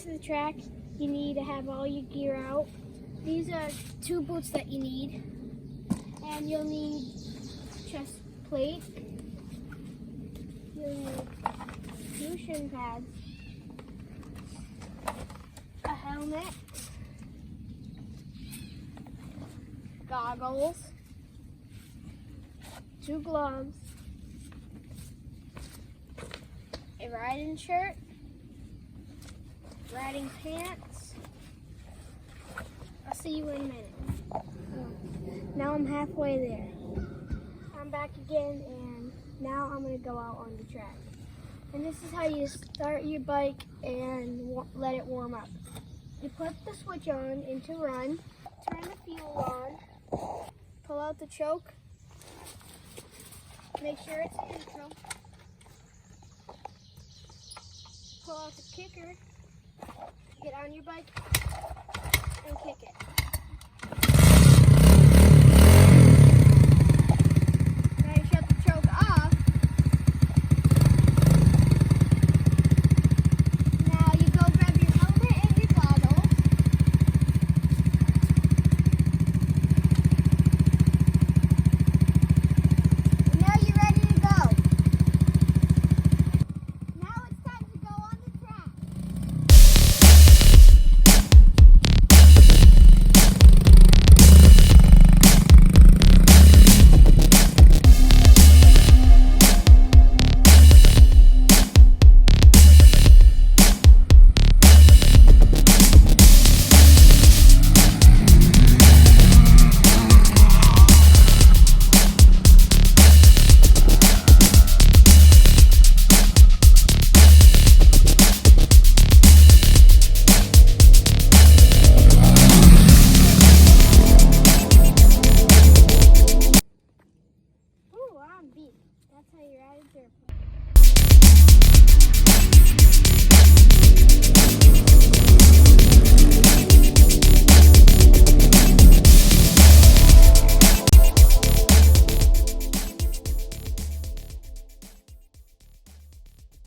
to the track, you need to have all your gear out. These are 2 boots that you need. And you'll need chest plate. You'll need 2 shin pads. A helmet. Goggles. 2 gloves. A riding shirt. Riding pants. I'll see you in a minute. Now I'm halfway there. I'm back again, and now I'm going to go out on the track. And this is how you start your bike and let it warm up. You put the switch on into run, turn the fuel on, pull out the choke, make sure it's neutral, pull out the kicker, get on your bike, and kick it. Now you shut the choke off. Now you go grab your helmet and your goggles. And now you're ready to go. Now it's time to go on the track. Ooh, I'm beat. That's how you ride a dirt bike.